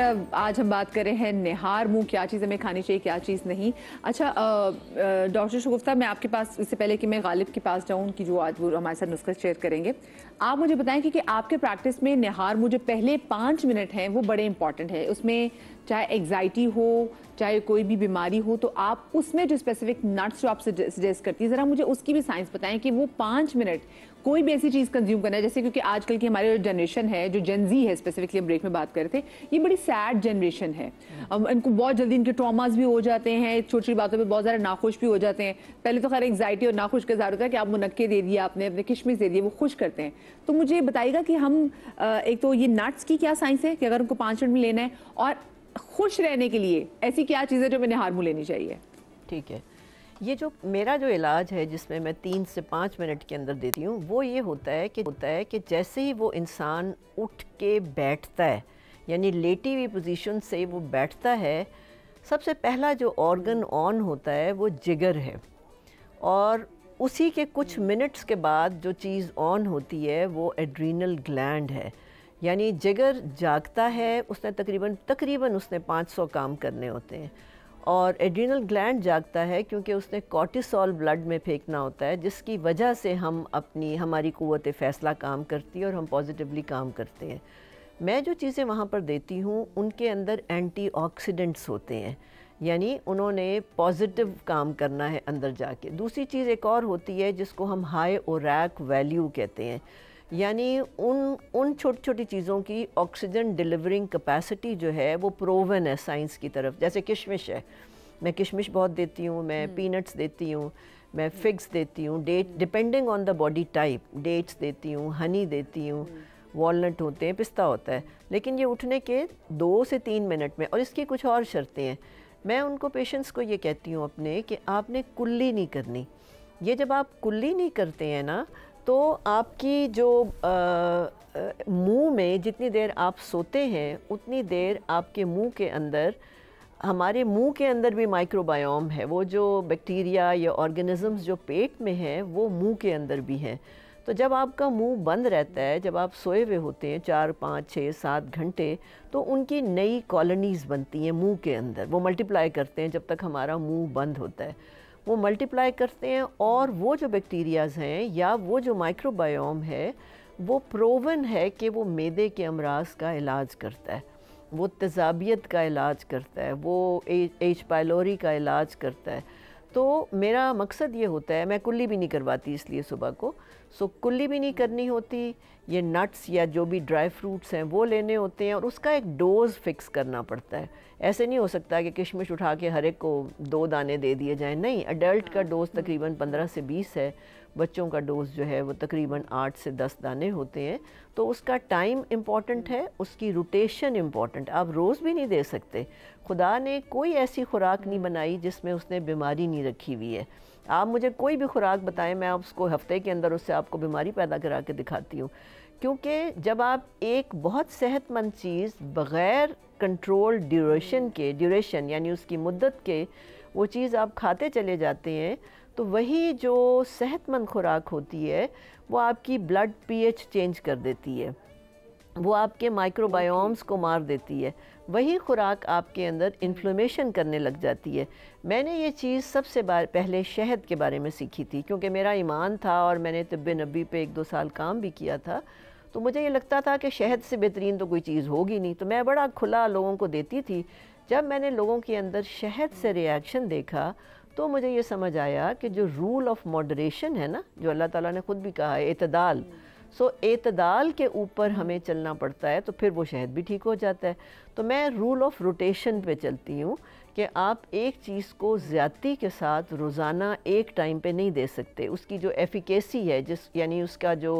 आज हम बात कर रहे हैं निहार मुंह, क्या चीज़ हमें खानी चाहिए, क्या चीज़ नहीं। अच्छा डॉक्टर शगुफ्ता, मैं आपके पास, इससे पहले कि मैं गालिब के पास जाऊँ कि जो आज वो हमारे साथ नुस्खा शेयर करेंगे, आप मुझे बताएं कि आपके प्रैक्टिस में निहार मुंह जो पहले 5 मिनट हैं वो बड़े इंपॉर्टेंट है। उसमें चाहे एग्जाइटी हो, चाहे कोई भी बीमारी हो, तो आप उसमें जो स्पेसिफिक नट्स जो आप सजेस्ट करती है, ज़रा मुझे उसकी भी साइंस बताएं कि वो 5 मिनट कोई भी ऐसी चीज़ कंज्यूम करना है, जैसे क्योंकि आजकल की हमारी जो जनरेशन है, जो जेनजी है, स्पेसिफिकली हम ब्रेक में बात कर रहे थे, ये बड़ी सैड जनरेशन है। इनको बहुत जल्दी इनके ट्रॉमास भी हो जाते हैं, छोटी छोटी बातों पे बहुत ज़्यादा नाखुश भी हो जाते हैं। पहले तो खैर एग्जाइटी और नाखुश का ज़्यादा होता है कि आप मुनक्के दे दिए, आपने अपने किशमिश दे दिए, वो खुश करते हैं। तो मुझे बताइएगा कि हम एक तो ये नट्स की क्या साइंस है कि अगर उनको 5 मिनट में लेना है, और खुश रहने के लिए ऐसी क्या चीज़ें जो मैंने निहार मुंह लेनी चाहिए? ठीक है, ये जो मेरा जो इलाज है जिसमें मैं 3 से 5 मिनट के अंदर देती हूँ, वो ये होता है कि जैसे ही वो इंसान उठ के बैठता है, यानी लेटी हुई पोजीशन से वो बैठता है, सबसे पहला जो ऑर्गन ऑन होता है वो जिगर है, और उसी के कुछ मिनट्स के बाद जो चीज़ ऑन होती है वो एड्रीनल ग्लैंड है। यानी जिगर जागता है, उसने तकरीबन उसने 500 काम करने होते हैं, और एड्रीनल ग्लैंड जागता है क्योंकि उसने कॉर्टिसोल ब्लड में फेंकना होता है, जिसकी वजह से हमारी क़ुव्वत फ़ैसला काम करती है और हम पॉजिटिवली काम करते हैं। मैं जो चीज़ें वहाँ पर देती हूँ उनके अंदर एंटीऑक्सीडेंट्स होते हैं, यानी उन्होंने पॉजिटिव काम करना है अंदर जाके। दूसरी चीज़ एक और होती है जिसको हम हाई ओरैक वैल्यू कहते हैं, यानी उन छोटी छोटी चीज़ों की ऑक्सीजन डिलीवरिंग कैपेसिटी जो है वो प्रोवन है साइंस की तरफ। जैसे किशमिश है, मैं किशमिश बहुत देती हूँ, मैं पीनट्स देती हूँ, मैं फिग्स देती हूँ, date depending on the body type, dates देती हूँ, हनी देती हूँ, वॉलनट होते हैं, पिस्ता होता है। लेकिन ये उठने के 2 से 3 मिनट में, और इसकी कुछ और शर्तें हैं। मैं उनको पेशेंट्स को ये कहती हूँ अपने कि आपने कुल्ली नहीं करनी। ये जब आप कुल्ली नहीं करते हैं ना, तो आपकी जो मुंह में जितनी देर आप सोते हैं उतनी देर आपके मुंह के अंदर, हमारे मुंह के अंदर भी माइक्रोबायोम है, वो जो बैक्टीरिया या ऑर्गेनिजम्स जो पेट में हैं वो मुंह के अंदर भी हैं। तो जब आपका मुंह बंद रहता है, जब आप सोए हुए होते हैं 4, 5, 6, 7 घंटे, तो उनकी नई कॉलोनीज़ बनती हैं मुंह के अंदर, वो मल्टीप्लाई करते हैं जब तक हमारा मुंह बंद होता है, वो मल्टीप्लाई करते हैं, और वो जो बैक्टीरियाज़ हैं या वो जो माइक्रोबायोम है वो प्रोवन है कि वो मैदे के अमराज का इलाज करता है, वो तेज़ाबियत का इलाज करता है, वो एच पाइलोरी का इलाज करता है। तो मेरा मकसद ये होता है, मैं कुल्ली भी नहीं करवाती इसलिए सुबह को, कुल्ली भी नहीं करनी होती, ये नट्स या जो भी ड्राई फ्रूट्स हैं वो लेने होते हैं, और उसका एक डोज़ फिक्स करना पड़ता है। ऐसे नहीं हो सकता कि किशमिश उठा के हर एक को 2 दाने दे दिए जाएं, नहीं। अडल्ट का डोज़ तकरीबन 15 से 20 है, बच्चों का डोज़ जो है वो तकरीबन 8 से 10 दाने होते हैं। तो उसका टाइम इम्पॉर्टेंट है, उसकी रोटेशन इम्पॉर्टेंट। आप रोज़ भी नहीं दे सकते, खुदा ने कोई ऐसी खुराक नहीं बनाई जिसमें उसने बीमारी नहीं रखी हुई है। आप मुझे कोई भी खुराक बताएं, मैं उसको हफ्ते के अंदर उससे आपको बीमारी पैदा करा के दिखाती हूँ। क्योंकि जब आप एक बहुत सेहतमंद चीज़ बग़ैर कंट्रोल ड्यूरेशन यानी उसकी मुद्दत के वो चीज़ आप खाते चले जाते हैं, तो वही जो सेहतमंद खुराक होती है वो आपकी ब्लड पीएच चेंज कर देती है, वो आपके माइक्रोबायोम्स को मार देती है, वही खुराक आपके अंदर इन्फ्लेमेशन करने लग जाती है। मैंने ये चीज़ सबसे पहले शहद के बारे में सीखी थी, क्योंकि मेरा ईमान था और मैंने तिब्बे नबी पे 1-2 साल काम भी किया था। तो मुझे ये लगता था कि शहद से बेहतरीन तो कोई चीज़ होगी नहीं, तो मैं बड़ा खुला लोगों को देती थी। जब मैंने लोगों के अंदर शहद से रिएक्शन देखा तो मुझे ये समझ आया कि जो रूल ऑफ मॉडरेशन है ना, जो अल्लाह ताला ने ख़ुद भी कहा है, एतदाल, एतदाल के ऊपर हमें चलना पड़ता है, तो फिर वो शहद भी ठीक हो जाता है। तो मैं रूल ऑफ रोटेशन पे चलती हूँ कि आप एक चीज़ को ज़्यादती के साथ रोज़ाना एक टाइम पे नहीं दे सकते। उसकी जो एफिकेसी है, यानी उसका जो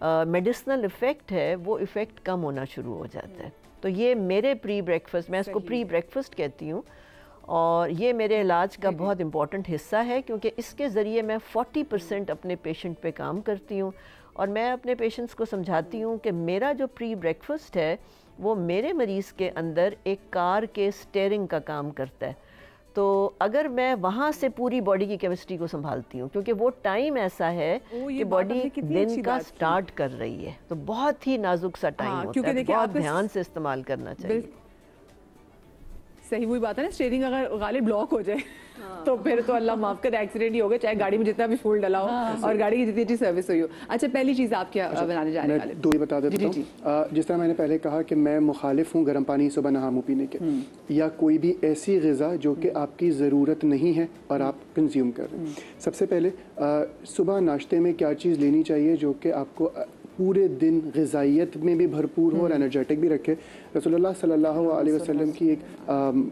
मेडिसिनल इफ़ेक्ट है, वो इफ़ेक्ट कम होना शुरू हो जाता है। तो ये मेरे प्री ब्रेकफास्ट, मैं इसको प्री ब्रेकफास्ट कहती हूँ, और ये मेरे इलाज का बहुत इम्पॉर्टेंट हिस्सा है, क्योंकि इसके ज़रिए मैं 40% अपने पेशेंट पे काम करती हूँ, और मैं अपने पेशेंट्स को समझाती हूँ कि मेरा जो प्री ब्रेकफास्ट है वो मेरे मरीज़ के अंदर एक कार के स्टीयरिंग का काम करता है। तो अगर मैं वहाँ से पूरी बॉडी की केमिस्ट्री को संभालती हूँ, क्योंकि वो टाइम ऐसा है कि बॉडी दिन का स्टार्ट कर रही है, तो बहुत ही नाजुक सा टाइम होता है, बहुत ध्यान से इस्तेमाल करना चाहिए। सही वही बात है ना, स्टीयरिंग अगर गालिब ब्लॉक हो जाए तो फिर तो अल्लाह माफ करे एक्सीडेंट ही हो गया, चाहे गाड़ी में जितना भी फूल डला हो और गाड़ी की जितनी अच्छी सर्विस हुई हो। अच्छा, पहली चीज़ आप क्या बनाने जा रहे हैं? मैं दो ही बता देता हूँ। जिस तरह मैंने पहले कहा कि मैं मुखालिफ हूँ गर्म पानी सुबह नहा मुँह पीने के, या कोई भी ऐसी ग़िज़ा जो कि आपकी ज़रूरत नहीं है और आप कंज्यूम कर रहे हैं। सबसे पहले सुबह नाश्ते में क्या चीज़ लेनी चाहिए जो कि आपको पूरे दिन ग़िज़ाइयत में भी भरपूर हो और एनर्जेटिक भी रखे। रसूलुल्लाह सल्लल्लाहु अलैहि वसल्लम की एक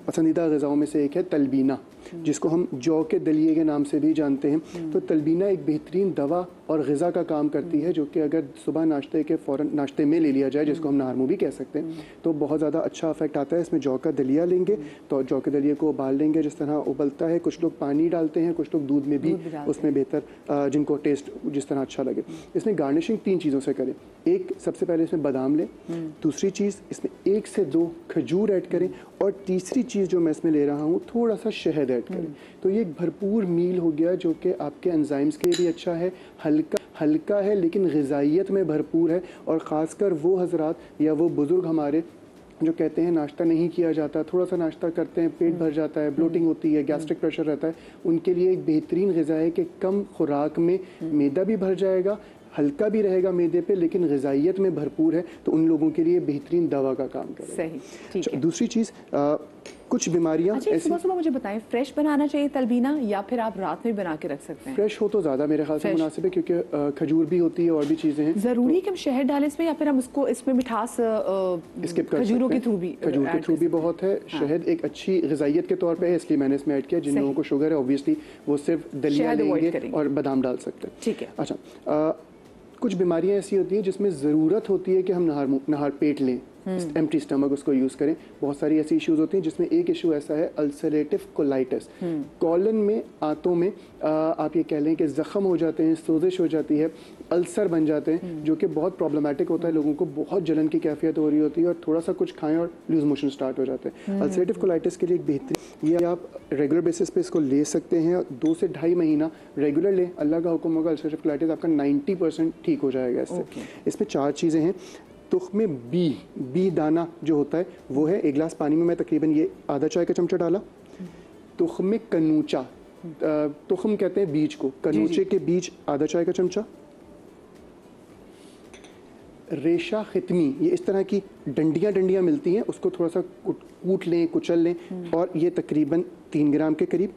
पसंदीदा ग़िज़ाओं में से एक है तलबीना, जिसको हम जौ के दलिए के नाम से भी जानते हैं। तो तलबीना एक बेहतरीन दवा और ग़िज़ा का काम करती है, जो कि अगर सुबह नाश्ते के फ़ौरन नाश्ते में ले लिया जाए, जिसको हम नहारमू भी कह सकते हैं, तो बहुत ज़्यादा अच्छा इफेक्ट आता है। इसमें जौ का दलिया लेंगे तो जौ के दलिए को उबाल लेंगे, जिस तरह उबलता है। कुछ लोग पानी डालते हैं, कुछ लोग दूध में भी उसमें बेहतर, जिनको टेस्ट जिस तरह अच्छा लगे। इसमें गार्निशिंग 3 चीज़ों से करें। एक, सबसे पहले इसमें बादाम लें। दूसरी चीज़, इसमें 1 से 2 खजूर ऐड करें। और तीसरी चीज़ जो मैं इसमें ले रहा हूँ, थोड़ा सा शहद ऐड करें। तो ये एक भरपूर मील हो गया जो कि आपके एंजाइम्स के लिए भी अच्छा है, हल्का है लेकिन ग़िज़ाइयत में भरपूर है। और ख़ासकर वो हज़रात या वो बुज़ुर्ग हमारे जो कहते हैं नाश्ता नहीं किया जाता, थोड़ा सा नाश्ता करते हैं पेट भर जाता है, ब्लोटिंग होती है, गैस्ट्रिक प्रेशर रहता है, उनके लिए एक बेहतरीन ग़िज़ा है कि कम खुराक में मैदा भी भर जाएगा, हल्का भी रहेगा मैदे पे, लेकिन ग़िज़ाइयत में भरपूर है। तो उन लोगों के लिए बेहतरीन दवा का काम करेगा। सही, ठीक है। दूसरी चीज़, कुछ बीमारियां ऐसी सुबह मुझे बताएं, फ्रेश बनाना चाहिए तलबीना या फिर आप रात में बना के रख सकते हैं? फ्रेश हो तो ज़्यादा मेरे ख्याल से मुनासिब है, क्योंकि खजूर भी होती है और भी चीज़ें हैं। ज़रूरी है कि हम शहद डालें इसमें, या फिर हम उसको इसमें मिठास स्किप कर खजूरों के थ्रू भी? खजूर के थ्रू भी बहुत है। शहद एक अच्छी ग़िज़ाइयत के तौर पे है, इसलिए मैंने इसमें ऐड किया। जिन लोगों को शुगर है ऑब्वियसली वो सिर्फ दलिया लेंगे और बादाम डाल सकते हैं। ठीक है। अच्छा, कुछ बीमारियां ऐसी होती हैं जिसमें ज़रूरत होती है कि हम नहार पेट लें, एम्प्टी स्टमक उसको यूज़ करें। बहुत सारी ऐसी इश्यूज होती हैं, जिसमें एक इशू ऐसा है अल्सरेटिव कोलाइटिस। कॉलन में, आंतों में आप ये कह लें कि ज़ख़म हो जाते हैं, सोजिश हो जाती है, अल्सर बन जाते हैं, जो कि बहुत प्रॉब्लमेटिक होता है। लोगों को बहुत जलन की कैफियत हो रही होती है और थोड़ा सा कुछ खाएं और लूज मोशन स्टार्ट हो जाते हैं। अल्सरेटिव कोलाइटिस के लिए एक बेहतरीन, ये आप रेगुलर बेसिस पे इसको ले सकते हैं। 2 से 2.5 महीना रेगुलर लें, अल्लाह का हुक्म होगा, अल्सरेटिव कोलाइटिस आपका 90% ठीक हो जाएगा इससे। इसमें 4 चीज़ें हैं। तुख्म बी दाना जो होता है वो है, 1 गिलास पानी में मैं तकरीबन ये आधा चाय का चमचा डाला। तुख्म कनूचा, तुख्म कहते हैं बीज को, कनूचे के बीज आधा चाय का चमचा। रेशा खितमी, ये इस तरह की डंडियाँ मिलती हैं, उसको थोड़ा सा कूट लें, कुचल लें, और ये तकरीबन 3 ग्राम के करीब।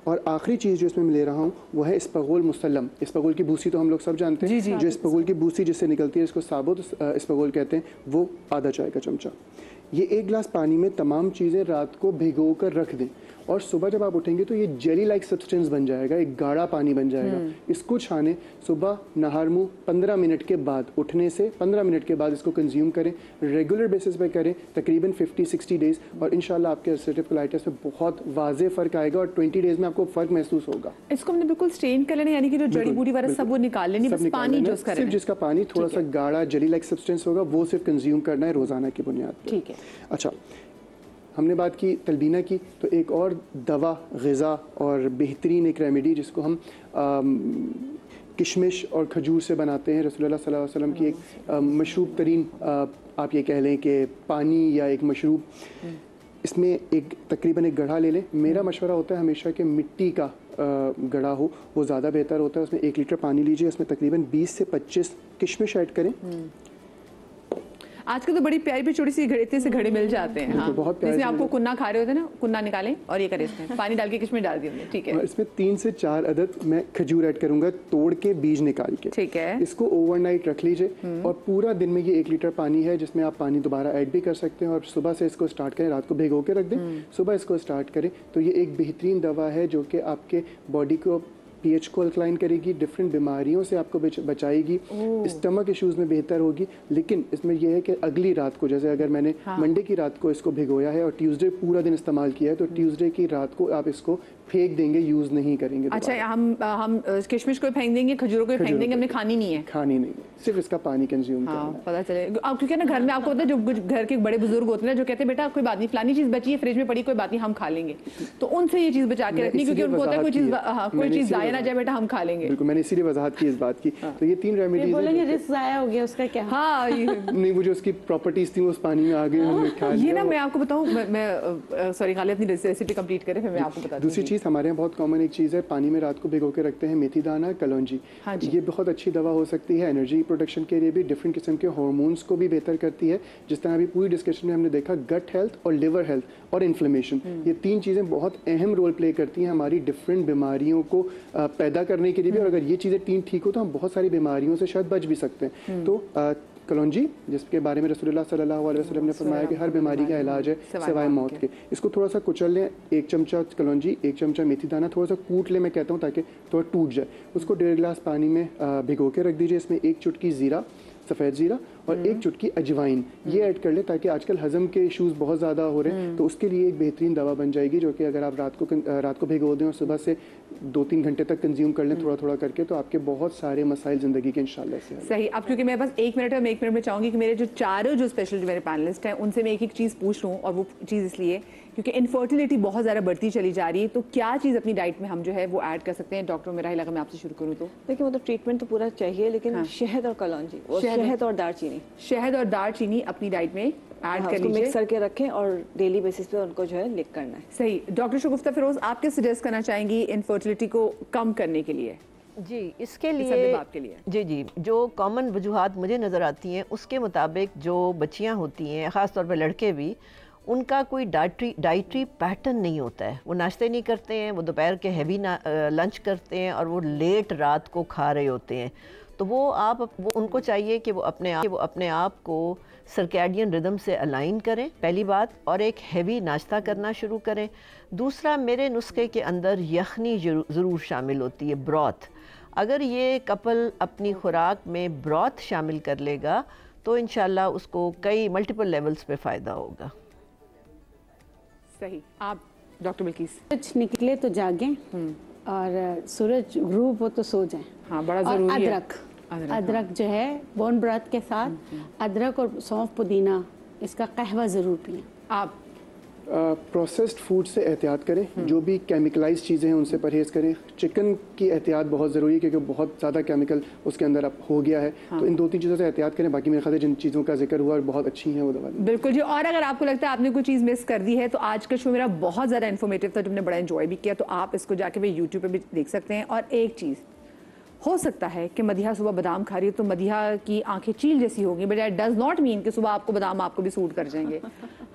और आखिरी चीज़ जो इसमें मैं ले रहा हूँ वो है इस्पगोल मुसल्लम। इस्पगोल की भूसी तो हम लोग सब जानते हैं, जो इस्पगोल की भूसी जिससे निकलती है, इसको साबुत इस्पगोल कहते हैं, वो आधा चाय का चमचा। ये 1 गिलास पानी में तमाम चीज़ें रात को भिगो कर रख दें, और सुबह जब आप उठेंगे तो ये जेली लाइक सब्सटेंस बन जाएगा, एक गाढ़ा पानी बन जाएगा। इसको छाने, सुबह नहार मुँह 15 मिनट के बाद, उठने से 15 मिनट के बाद इसको कंज्यूम करें, रेगुलर बेसिस पे करें, तकरीबन 50-60 डेज़, और इंशाल्लाह आपके अल्सरेटिव कोलाइटिस में बहुत वाज़ेह फ़र्क आएगा और 20 डेज़ में आपको फ़र्क महसूस होगा। इसको हमने बिल्कुल स्ट्रेन कर लेना, यानी कि जो जड़ी बूटी वाला सब वो निकाल लेनी, बस पानी जो उसका सिर्फ जिसका पानी थोड़ा सा गाढ़ा जेली लाइक सब्सटेंस होगा वो सिर्फ कंज्यूम करना है रोज़ाना की बुनियाद पर। ठीक है। अच्छा, हमने बात की तलबीना की, तो एक और दवा, ग़िज़ा और बेहतरीन एक रेमेडी जिसको हम किशमिश और खजूर से बनाते हैं। रसूलुल्लाह सल्लल्लाहु अलैहि वसल्लम की एक मशरूब तरीन, आप ये कह लें कि पानी या एक मशरूब। इसमें एक तकरीबन एक गढ़ा ले लें। मेरा मशवरा होता है हमेशा कि मिट्टी का गढ़ा हो, वो ज़्यादा बेहतर होता है। उसमें 1 लीटर पानी लीजिए, उसमें तकरीबन 20 से 25 किशमिश ऐड करें। आजकल तो बड़ी प्यारी छोटी सी घड़े से घड़े मिल जाते हैं। हाँ, बहुत प्यारे, जिसमें आपको कुन्ना खा रहे होते हैं ना, कुन्ना निकालें और ये करें, इसमें पानी डाल के किशमिश डाल दिए हमने। ठीक है। और इसमें 3 से 4 अदद मैं खजूर ऐड करूंगा, तोड़ के बीज निकाल के। ठीक है। इसको ओवरनाइट रख लीजिए, और पूरा दिन में ये 1 लीटर पानी है, जिसमें आप पानी दोबारा ऐड भी कर सकते हैं। और सुबह से इसको स्टार्ट करें, रात को भिगो के रख दें, सुबह इसको स्टार्ट करें, तो ये एक बेहतरीन दवा है जो कि आपके बॉडी को पीएच को अल्कलाइन करेगी, डिफरेंट बीमारियों से आपको बचाएगी, स्टमक इश्यूज में बेहतर होगी। लेकिन इसमें यह है कि अगली रात को, जैसे अगर मैंने मंडे की रात को इसको भिगोया है और ट्यूसडे पूरा दिन इस्तेमाल किया है, तो ट्यूसडे की रात को आप इसको फेंक देंगे, यूज नहीं करेंगे। अच्छा, हम किशमिश को फेंक देंगे, खजूरों को फेंक देंगे, हमने खानी नहीं है, खानी नहीं, सिर्फ इसका पानी कंज्यूम करना है। पता चले, क्योंकि ना घर में आपको पता है, जो घर के बड़े बुजुर्ग होते हैं जो कहते हैं बेटा कोई बात नहीं, फलानी चीज बची है फ्रिज में पड़ी, कोई बात नहीं हम खा लेंगे, तो उनसे ये चीज बचा के रखनी, क्योंकि उनको होता है कोई चीज जाया कहना चाहे बेटा हम खा लेंगे। बिल्कुल, मैंने इसीलिए वजाहत की इस बात की। तो ये 3 रेमेडीज बोलेंगे रिस्क ज़ाया हो गया उसका क्या? हाँ नहीं, वो जो उसकी प्रॉपर्टीज थी वो उस पानी में आ गई, हमने खा लिया। ये ना मैं आपको बताऊं, मैं सॉरी गालिब अपनी रेसिपी कंप्लीट करें फिर मैं आपको बताती हूँ। दूसरी चीज़ हमारे यहाँ बहुत कॉमन एक चीज़ है, पानी में रात को भिगो के रखते हैं मेथी दाना, कलौंजी। हाँ जी। ये बहुत अच्छी दवा हो सकती है एनर्जी प्रोडक्शन के लिए भी, डिफरेंट किस्म के हार्मोन्स को भी बेहतर करती है। जिस तरह अभी पूरी डिस्कशन में हमने देखा, गट हेल्थ और लिवर हेल्थ और इन्फ्लेमेशन, ये 3 चीज़ें बहुत अहम रोल प्ले करती हैं हमारी डिफरेंट बीमारियों को पैदा करने के लिए भी। और अगर ये चीज़ें 3 ठीक हो तो हम बहुत सारी बीमारियों से शायद बच भी सकते हैं। तो कलौंजी, जिसके बारे में रसूलुल्लाह सल्लल्लाहु अलैहि वसल्लम ने फरमाया कि हर बीमारी का इलाज है सिवाय मौत के। इसको थोड़ा सा कुचल लें, 1 चमचा कलौंजी, 1 चमचा मेथी दाना, थोड़ा सा कूट लें मैं कहता हूँ ताकि थोड़ा टूट जाए। उसको 1.5 गिलास पानी में भिगो के रख दीजिए। इसमें 1 चुटकी ज़ीरा, सफ़ेद ज़ीरा और 1 चुटकी अजवाइन ये ऐड कर ले, ताकि आजकल हज़म के इश्यूज़ बहुत ज़्यादा हो रहे हैं। तो उसके लिए एक बेहतरीन दवा बन जाएगी, जो कि अगर आप रात को भिगो दें और सुबह से 2-3 घंटे तक कंज्यूम कर लें थोड़ा थोड़ा करके, तो आपके बहुत सारे मसाइल ज़िंदगी के इंशाल्लाह से। सही। अब क्योंकि मेरे पास 1 मिनट है, मैं 1 मिनट में चाहूँगी कि मेरे जो चारों जो स्पेशल जो मेरे पैनलिस्ट हैं उनसे मैं एक चीज़ पूछ लूँ। और वो चीज़ इसलिए क्योंकि इनफर्टिलिटी बहुत ज़्यादा बढ़ती चली जा रही है, तो क्या चीज़ अपनी डाइट में हम जो है वो ऐड कर सकते हैं? डॉक्टर मेरा ही लगा मैं आपसे शुरू करूँ तो देखिए, वो तो ट्रीटमेंट तो पूरा चाहिए, लेकिन शहद और कलौंजी, शहद और दालचीनी, शहद और दालचीनी अपनी डाइट में ऐड कर लीजिए, मिक्स करके रखें और डेली बेसिस पे उनको जो है लिक करना है। सही। डॉक्टर शगुफ्ता फिरोज, आप क्या सजेस्ट करना चाहेंगी इनफर्टिलिटी को कम करने के लिए? जी, इसके लिए आपके लिए जी जो कॉमन वजूहात मुझे नज़र आती हैं उसके मुताबिक जो बच्चियां होती हैं, ख़ास तौर पे लड़के भी, उनका कोई डाइटरी पैटर्न नहीं होता है। वो नाश्ते नहीं करते हैं, वो दोपहर के हैवी लंच करते हैं और वो लेट रात को खा रहे होते हैं। तो वो उनको चाहिए कि वो अपने आप को सर्कैडियन रिदम से अलाइन करें, पहली बात, और एक हैवी नाश्ता करना शुरू करें। दूसरा, मेरे नुस्खे के अंदर यखनी ज़रूर शामिल होती है, ब्रॉथ। अगर ये कपल अपनी खुराक में ब्रॉथ शामिल कर लेगा तो इंशाल्लाह उसको कई मल्टीपल लेवल्स पे फ़ायदा होगा। सही। आप डॉक्टर बिल्किस? सूरज निकले तो जागें और सूरज ग्रूब हो तो सो जाएं। हाँ, बड़ा जरूरी है। अदरक जो है बोन ब्रथ के साथ अदरक और सौंफ पुदीना इसका कहवा ज़रूर पिएं। आप प्रोसेस्ड फूड से एहतियात करें, जो भी केमिकलाइज चीज़ें हैं उनसे परहेज़ करें। चिकन की एहतियात बहुत ज़रूरी है क्योंकि बहुत ज़्यादा केमिकल उसके अंदर अब हो गया है। तो इन 2-3 चीज़ों से एहतियात करें। बाकी मेरे ख्याल से जिन चीज़ों का जिक्र हुआ और बहुत अच्छी हैं वो दवा। बिल्कुल जी। और अगर आपको लगता है आपने कोई चीज़ मिस कर दी है तो आज का शो मेरा बहुत ज़्यादा इन्फॉर्मेटिव था, तुमने बड़ा एंजॉय भी किया, तो आप इसको जाके भी यूट्यूब पर भी देख सकते हैं। और एक चीज़ हो सकता है कि मदिहा सुबह बादाम खा रही है तो मदिहा की आंखें चील जैसी होगी, but it does not mean कि सुबह आपको बादाम आपको भी सूट कर जाएंगे।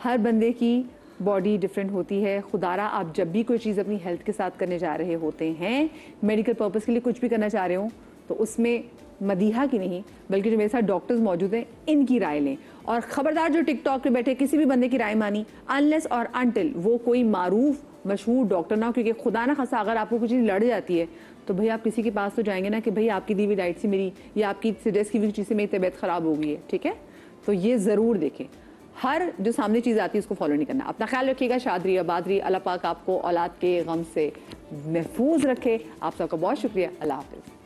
हर बंदे की बॉडी डिफरेंट होती है। खुदारा आप जब भी कोई चीज़ अपनी हेल्थ के साथ करने जा रहे होते हैं, मेडिकल पर्पस के लिए कुछ भी करना चाह रहे हो, तो उसमें मदीहा की नहीं बल्कि जो मेरे साथ डॉक्टर्स मौजूद हैं इनकी राय लें। और ख़बरदार जो टिकटॉक पे बैठे किसी भी बंदे की राय मानी, अनलेस और अनटिल वो कोई मारूफ मशहूर डॉक्टर ना हो, क्योंकि खुदा ना खासा अगर आपको कुछ चीज़ लड़ जाती है तो भाई आप किसी के पास तो जाएंगे ना कि भाई आपकी दी हुई डाइट से मेरी या आपकी सजेस्ट की हुई चीज़ से मेरी तबीयत ख़राब हो गई है, ठीक है? तो ये ज़रूर देखें, हर जो सामने चीज़ आती है उसको फॉलो नहीं करना। अपना ख्याल रखिएगा। शाद रही आबाद रही। अल्लाह पाक आपको औलाद के गम से महफूज रखे। आप सबका बहुत शुक्रिया। अल्लाह हाफ़िज़।